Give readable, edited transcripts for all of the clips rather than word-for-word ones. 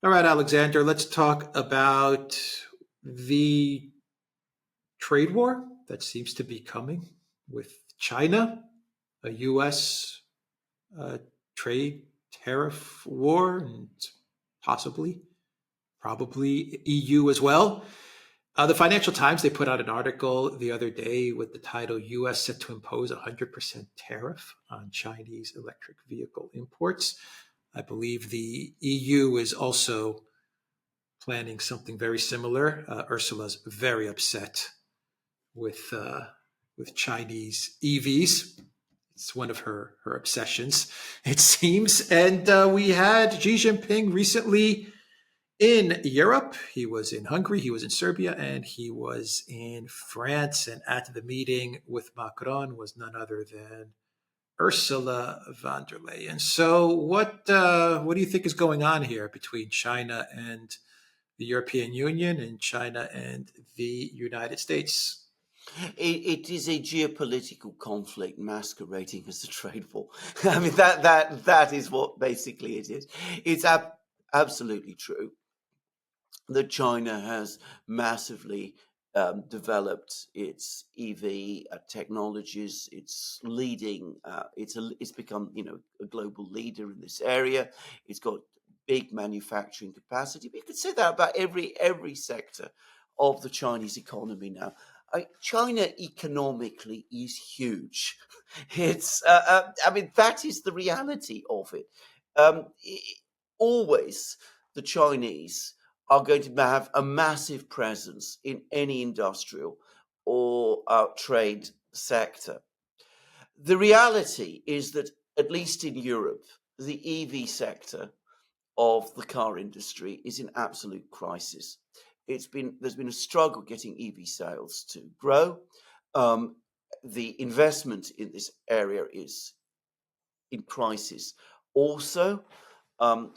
All right, Alexander, let's talk about the trade war that seems to be coming with China, a U.S. Uh, trade tariff war, and possibly, probably EU as well. The Financial Times, they put out an article the other day with the title U.S. set to impose a 100% tariff on Chinese electric vehicle imports. I believe the EU is also planning something very similar. Ursula's very upset with uh, with Chinese EVs. It's one of her obsessions, it seems. And we had Xi Jinping recently in Europe. He was in Hungary, he was in Serbia, and he was in France. And at the meeting with Macron was none other than Ursula von der Leyen. So, what do you think is going on here between China and the European Union, and China and the United States? It is a geopolitical conflict masquerading as a trade war. I mean that is what basically it is. It's absolutely true that China has massively developed its EV technologies. It's leading. It's become a global leader in this area. It's got big manufacturing capacity. But you could say that about every sector of the Chinese economy now. China economically is huge. It's. I mean, that is the reality of it. Always the Chinese are going to have a massive presence in any industrial or trade sector. The reality is that, at least in Europe, the EV sector of the car industry is in absolute crisis. There's been a struggle getting EV sales to grow. The investment in this area is in crisis. Also,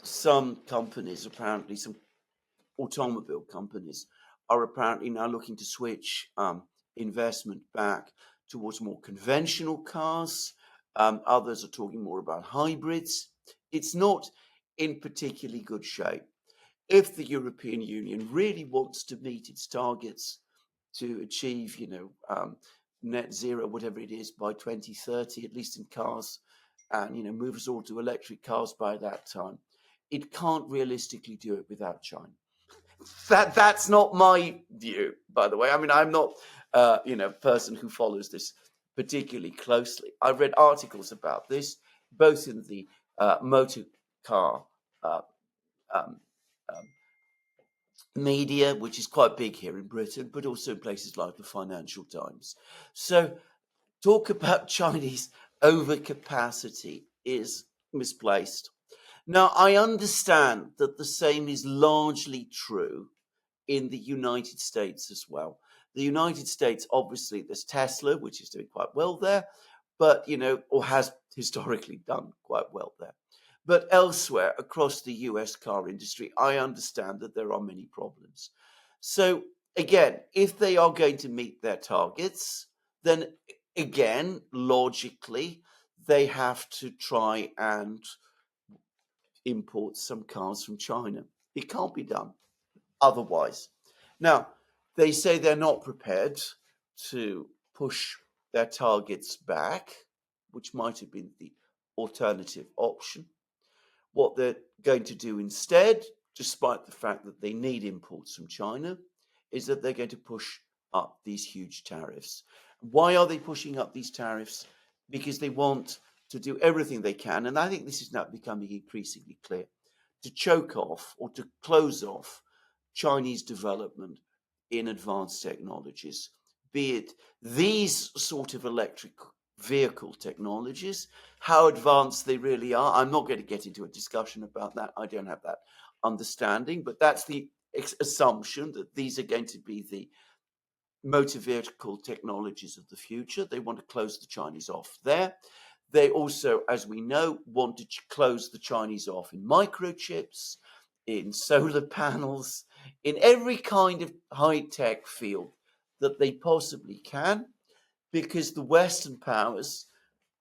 some companies, apparently some automobile companies, are apparently now looking to switch investment back towards more conventional cars. Others are talking more about hybrids. It's not in particularly good shape. If the European Union really wants to meet its targets to achieve, net zero, whatever it is, by 2030, at least in cars, and move us all to electric cars by that time, it can't realistically do it without China. That's not my view, by the way. I mean, I'm not, a person who follows this particularly closely. I've read articles about this, both in the motor car um, um, media, which is quite big here in Britain, but also in places like the Financial Times. So, talk about Chinese overcapacity is misplaced. Now, I understand that the same is largely true in the United States as well. The United States, obviously, there's Tesla, which is doing quite well there, but, or has historically done quite well there. But elsewhere across the US car industry, I understand that there are many problems. So, again, if they are going to meet their targets, then again, logically, they have to try and import some cars from China. It can't be done otherwise. Now, they say they're not prepared to push their targets back, which might have been the alternative option. What they're going to do instead, despite the fact that they need imports from China, is that they're going to push up these huge tariffs. Why are they pushing up these tariffs? Because they want to do everything they can, and I think this is now becoming increasingly clear, to choke off or to close off Chinese development in advanced technologies, be it these sort of electric vehicle technologies, how advanced they really are. I'm not going to get into a discussion about that. I don't have that understanding, but that's the assumption that these are going to be the motor vehicle technologies of the future. They want to close the Chinese off there. They also, as we know, want to close the Chinese off in microchips, in solar panels, in every kind of high-tech field that they possibly can, because the Western powers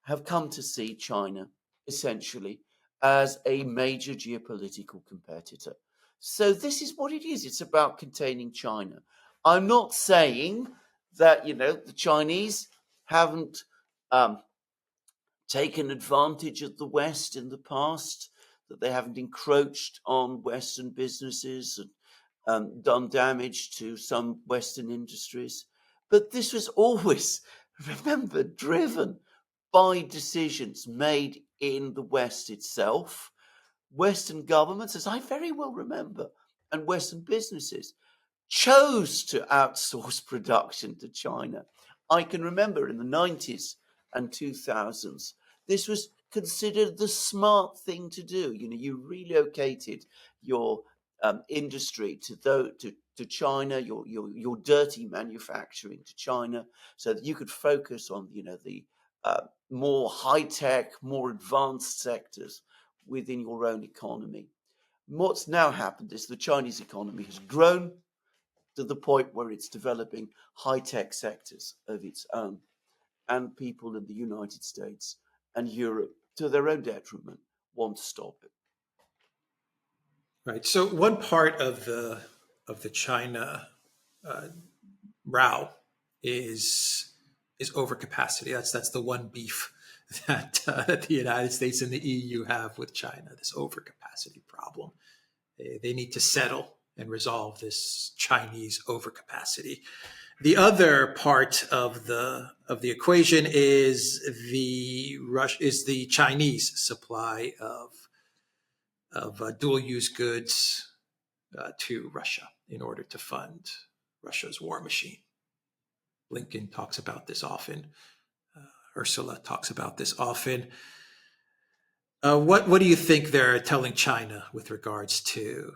have come to see China essentially as a major geopolitical competitor. So this is what it is. It's about containing China. I'm not saying that, the Chinese haven't taken advantage of the West in the past, that they haven't encroached on Western businesses and done damage to some Western industries. But this was always, remember, driven by decisions made in the West itself. Western governments, as I very well remember, and Western businesses chose to outsource production to China. I can remember in the 90s and 2000s, this was considered the smart thing to do. You relocated your industry to China, your dirty manufacturing to China, so that you could focus on the more high tech, more advanced sectors within your own economy. What's now happened is the Chinese economy has grown to the point where it's developing high-tech sectors of its own, and people in the United States and Europe, to their own detriment, want to stop it. Right. So one part of the China row is overcapacity. That's the one beef that the United States and the EU have with China. This overcapacity problem. They need to settle and resolve this Chinese overcapacity. The other part of the equation is the Chinese supply of dual use goods to Russia in order to fund Russia's war machine. Blinken talks about this often. Ursula talks about this often. What do you think they're telling China with regards to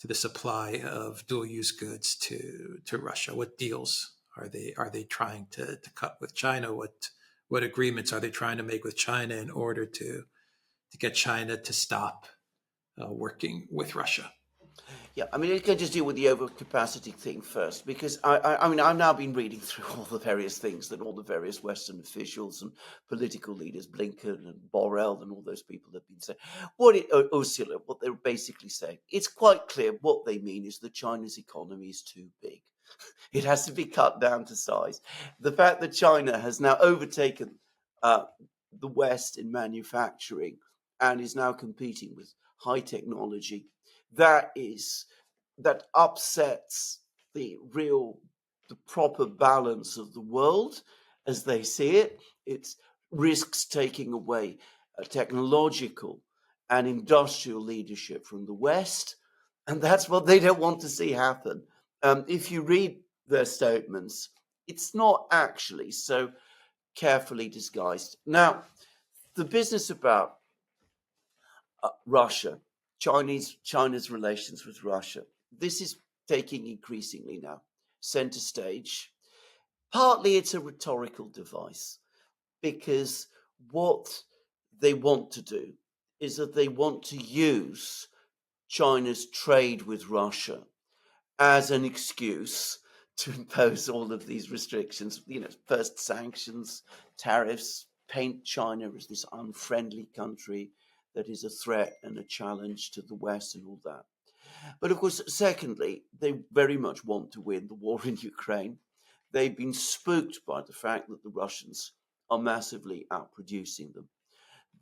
the supply of dual use goods to Russia? What deals are they trying to cut with China? What agreements are they trying to make with China in order to get China to stop working with Russia? Yeah, I mean, I can just deal with the overcapacity thing first, because I mean, I've now been reading through all the various things that all the various Western officials and political leaders, Blinken and Borrell and all those people have been saying. Ursula, what they're basically saying, it's quite clear what they mean is that China's economy is too big. It has to be cut down to size. The fact that China has now overtaken the West in manufacturing and is now competing with high technology, that upsets the proper balance of the world as they see it. It risks taking away technological and industrial leadership from the West, and that's what they don't want to see happen. If you read their statements, it's not actually so carefully disguised. Now, the business about Russia, China's relations with Russia, this is taking increasingly now center stage. Partly it's a rhetorical device, because what they want to do is that they want to use China's trade with Russia as an excuse to impose all of these restrictions. First sanctions, tariffs, paint China as this unfriendly country that is a threat and a challenge to the West and all that. But of course, secondly, they very much want to win the war in Ukraine. They've been spooked by the fact that the Russians are massively outproducing them.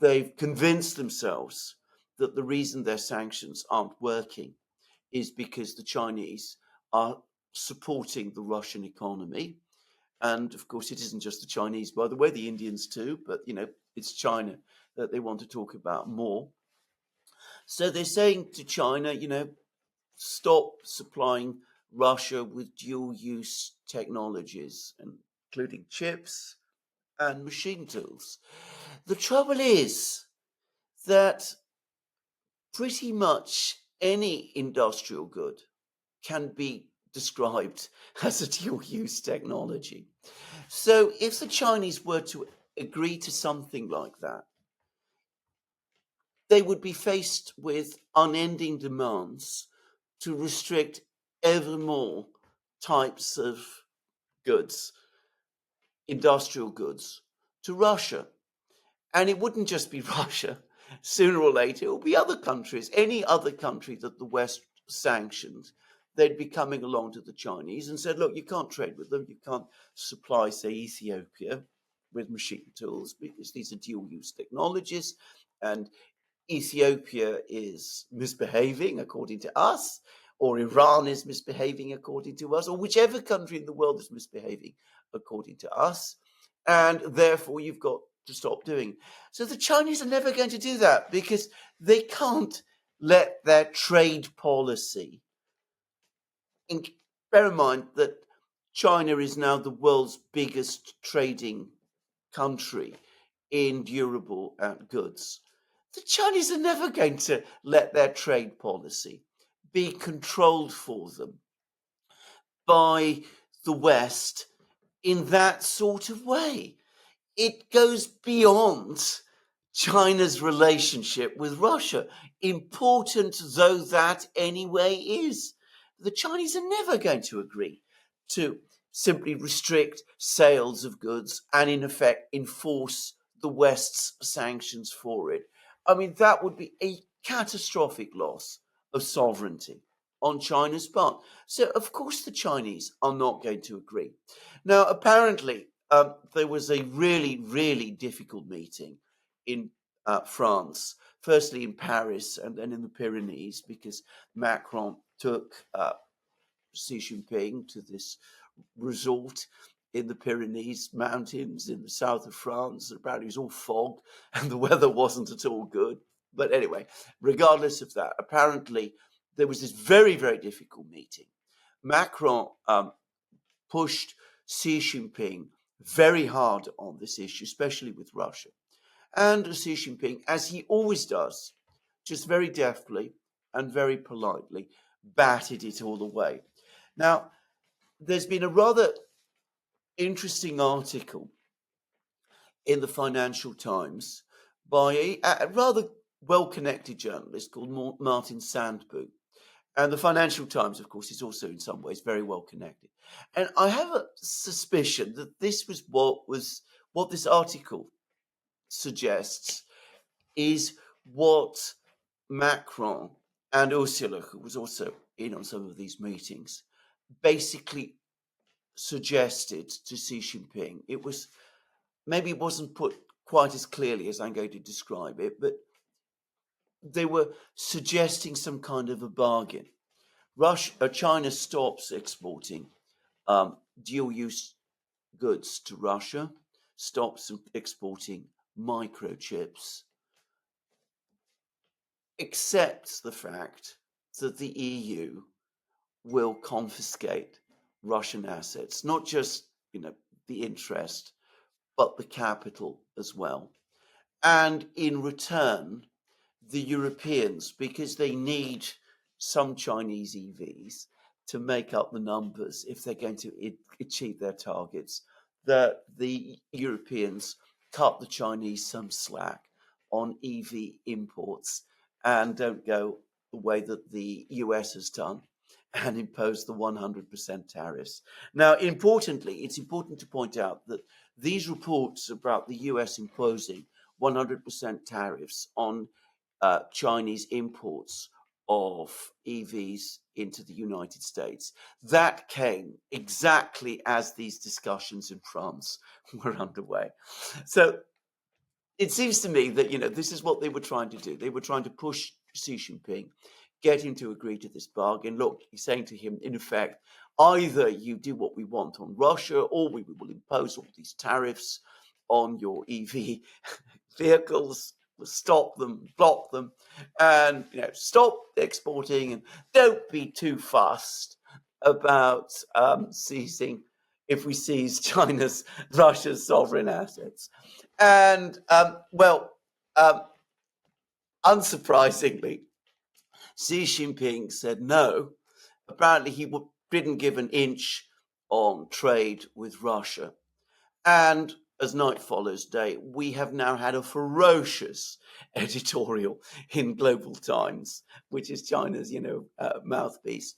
They've convinced themselves that the reason their sanctions aren't working is because the Chinese are supporting the Russian economy. And of course, it isn't just the Chinese, by the way, the Indians too, but it's China that they want to talk about more. So they're saying to China, stop supplying Russia with dual use technologies, including chips and machine tools. The trouble is that pretty much any industrial good can be described as a dual use technology. So if the Chinese were to agree to something like that, they would be faced with unending demands to restrict ever more types of goods, industrial goods, to Russia. And it wouldn't just be Russia. sooner or later, it will be other countries, any other country that the West sanctioned, they'd be coming along to the Chinese and said, look, you can't trade with them. You can't supply, say, Ethiopia with machine tools because these are dual-use technologies. And Ethiopia is misbehaving according to us, or Iran is misbehaving according to us, or whichever country in the world is misbehaving according to us. And therefore, you've got to stop doing it. So the Chinese are never going to do that because they can't let their trade policy. And bear in mind that China is now the world's biggest trading country in durable goods. The Chinese are never going to let their trade policy be controlled for them by the West in that sort of way. It goes beyond China's relationship with Russia, important though that anyway is. The Chinese are never going to agree to simply restrict sales of goods and, in effect, enforce the West's sanctions for it. I mean, that would be a catastrophic loss of sovereignty on China's part. So, of course, the Chinese are not going to agree. Now, apparently, there was a really, really difficult meeting in France, firstly in Paris and then in the Pyrenees, because Macron took Xi Jinping to this resort in the Pyrenees Mountains in the south of France. Apparently, it was all fog and the weather wasn't at all good. But anyway, regardless of that, apparently there was this very, very difficult meeting. Macron pushed Xi Jinping very hard on this issue, especially with Russia. And Xi Jinping, as he always does, just very deftly and very politely, batted it all away. Now, there's been a rather interesting article in the Financial Times by a rather well-connected journalist called Martin Sandbu. And the Financial Times, of course, is also in some ways very well connected. And I have a suspicion that this was what this article suggests is what Macron and Ursula, who was also in on some of these meetings, basically suggested to Xi Jinping. Maybe it wasn't put quite as clearly as I'm going to describe it, but they were suggesting some kind of a bargain. China stops exporting dual-use goods to Russia, stops exporting microchips, accepts the fact that the EU will confiscate Russian assets, not just the interest, but the capital as well. And in return, the Europeans, because they need some Chinese EVs to make up the numbers if they're going to achieve their targets, that the Europeans cut the Chinese some slack on EV imports and don't go the way that the US has done and impose the 100% tariffs. Now, importantly, it's important to point out that these reports about the US imposing 100% tariffs on Chinese imports of EVs into the United States, that came exactly as these discussions in France were underway. So it seems to me that, this is what they were trying to do. They were trying to push Xi Jinping, get him to agree to this bargain. Look, he's saying to him, in effect, either you do what we want on Russia, or we will impose all these tariffs on your EV vehicles, stop them, block them, and stop exporting, and don't be too fussed about seizing, if we seize Russia's sovereign assets. And unsurprisingly, Xi Jinping said no. Apparently, he didn't give an inch on trade with Russia. And as night follows day, we have now had a ferocious editorial in Global Times, which is China's, mouthpiece,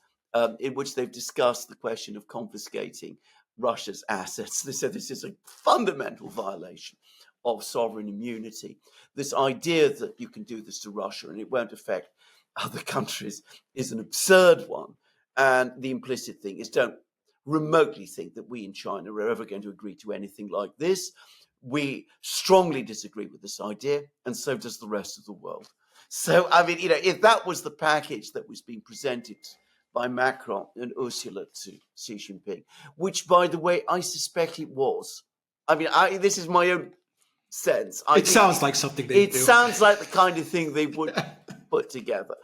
in which they've discussed the question of confiscating Russia's assets. They said this is a fundamental violation of sovereign immunity. This idea that you can do this to Russia and it won't affect other countries is an absurd one. And the implicit thing is, don't remotely think that we in China are ever going to agree to anything like this. We strongly disagree with this idea, and so does the rest of the world. So, I mean, if that was the package that was being presented by Macron and Ursula to Xi Jinping, which, by the way, I suspect it was. I mean, this is my own sense. It sounds like something they do. It sounds like the kind of thing they would put together.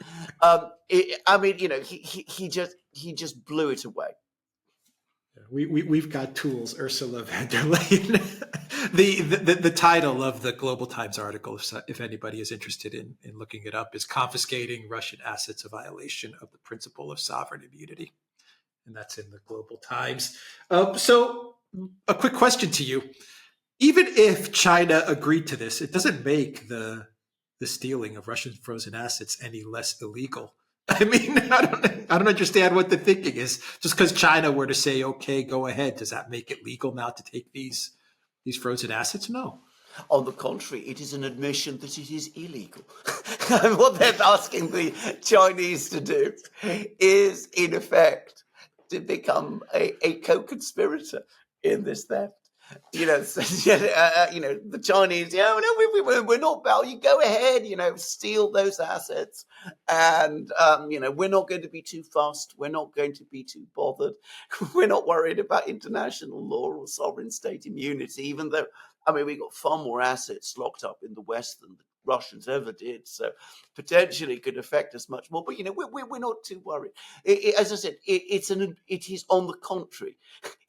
He just blew it away. We've got tools, Ursula von der Leyen. The title of the Global Times article, if anybody is interested in looking it up, is Confiscating Russian Assets, a Violation of the Principle of Sovereign Immunity. And that's in the Global Times. So a quick question to you. Even if China agreed to this, it doesn't make the stealing of Russian frozen assets any less illegal. I mean, I don't understand what the thinking is. Just because China were to say, okay, go ahead, does that make it legal now to take these frozen assets? No. On the contrary, it is an admission that it is illegal. What they're asking the Chinese to do is, in effect, to become a co-conspirator in this theft. The Chinese, no, we're not bound. You go ahead, steal those assets. And, we're not going to be too fussed. We're not going to be too bothered. We're not worried about international law or sovereign state immunity, even though, we got far more assets locked up in the West than the Russians ever did. So potentially could affect us much more. But, we're not too worried. As I said, it is on the contrary.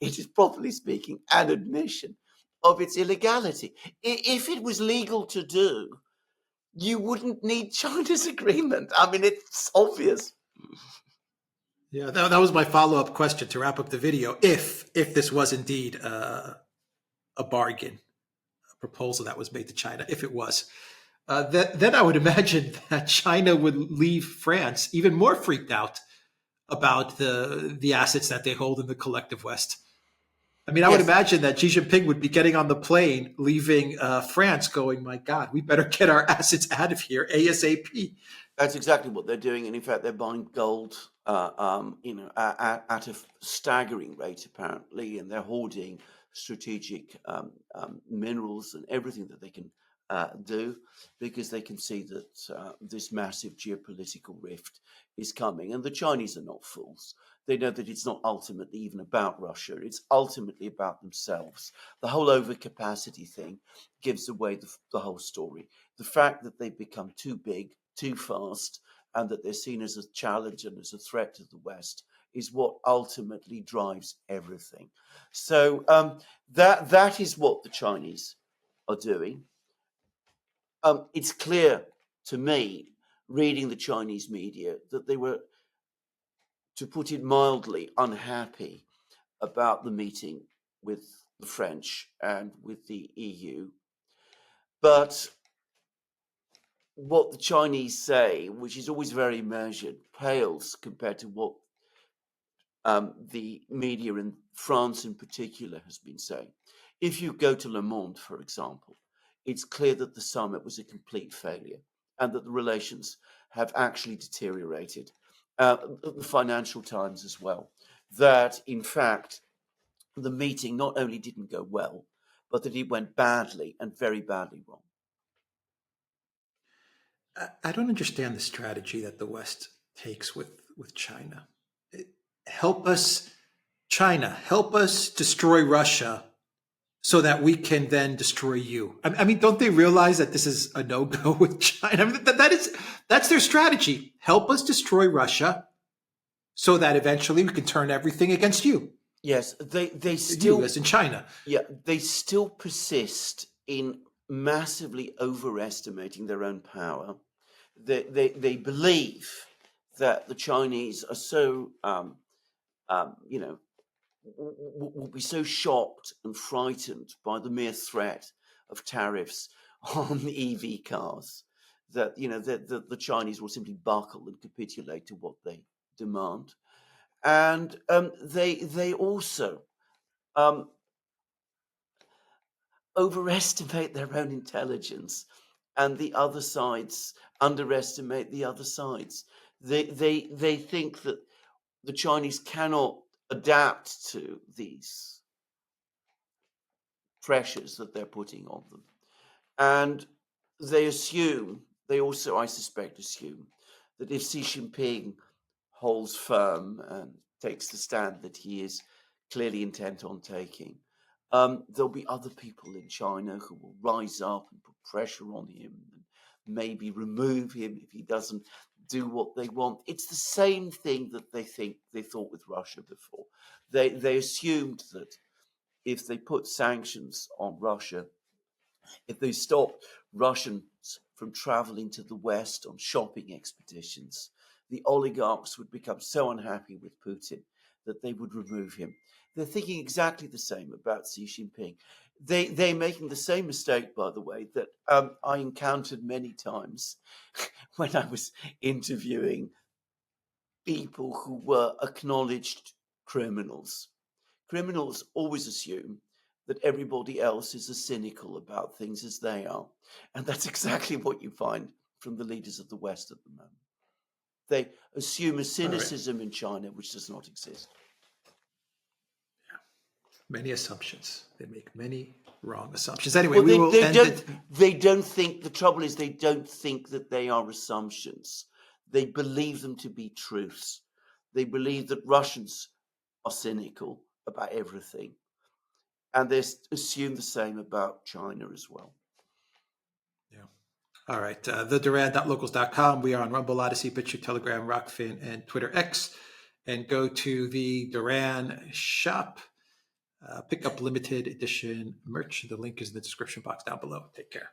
It is, properly speaking, an admission of its illegality. If it was legal to do, you wouldn't need China's agreement. It's obvious. Yeah, that was my follow-up question to wrap up the video. If this was indeed a bargain, a proposal that was made to China, if it was, then I would imagine that China would leave France even more freaked out about the assets that they hold in the collective West. I would imagine that Xi Jinping would be getting on the plane, leaving France, going, my God, we better get our assets out of here ASAP. That's exactly what they're doing. And in fact, they're buying gold, at a staggering rate, apparently. And they're hoarding strategic minerals and everything that they can do, because they can see that this massive geopolitical rift is coming. And the Chinese are not fools. They know that it's not ultimately even about Russia. It's ultimately about themselves. The whole overcapacity thing gives away the whole story. The fact that they've become too big, too fast, and that they're seen as a challenge and as a threat to the West is what ultimately drives everything. So that is what the Chinese are doing. It's clear to me, reading the Chinese media, that they were, to put it mildly, unhappy about the meeting with the French and with the EU. But what the Chinese say, which is always very measured, pales compared to what the media in France in particular has been saying. If you go to Le Monde, for example, it's clear that the summit was a complete failure and that the relations have actually deteriorated. The Financial Times as well, that in fact the meeting not only didn't go well, but that it went badly and very badly wrong. I don't understand the strategy that the West takes with China. Help us, China, help us destroy Russia so that we can then destroy you. Don't they realize that this is a no-go with China? That's their strategy. Help us destroy Russia so that eventually we can turn everything against you. Yes, they still, you as in China. Yeah, they still persist in massively overestimating their own power. They believe that the Chinese are so, will be so shocked and frightened by the mere threat of tariffs on EV cars that the Chinese will simply buckle and capitulate to what they demand. And they also overestimate their own intelligence, and the other sides underestimate the other sides. They think that the Chinese cannot adapt to these pressures that they're putting on them. And they also, I suspect, assume that if Xi Jinping holds firm and takes the stand that he is clearly intent on taking, there'll be other people in China who will rise up and put pressure on him and maybe remove him if he doesn't do what they want. It's the same thing that they thought with Russia before. They assumed that if they put sanctions on Russia, if they stopped Russians from traveling to the West on shopping expeditions, the oligarchs would become so unhappy with Putin that they would remove him. They're thinking exactly the same about Xi Jinping. They're making the same mistake, by the way, that I encountered many times when I was interviewing people who were acknowledged criminals. Criminals always assume that everybody else is as cynical about things as they are. And that's exactly what you find from the leaders of the West at the moment. They assume a cynicism in China which does not exist. Many assumptions. They make many wrong assumptions. Anyway, Well, we will end it. they don't think, the trouble is they don't think that they are assumptions. They believe them to be truths. They believe that Russians are cynical about everything. And they assume the same about China as well. Yeah. All right. The Duran.locals.com. We are on Rumble, Odyssey, BitChute, Telegram, Rockfin, and Twitter X. And go to the Duran shop. Pick up limited edition merch. The link is in the description box down below. Take care.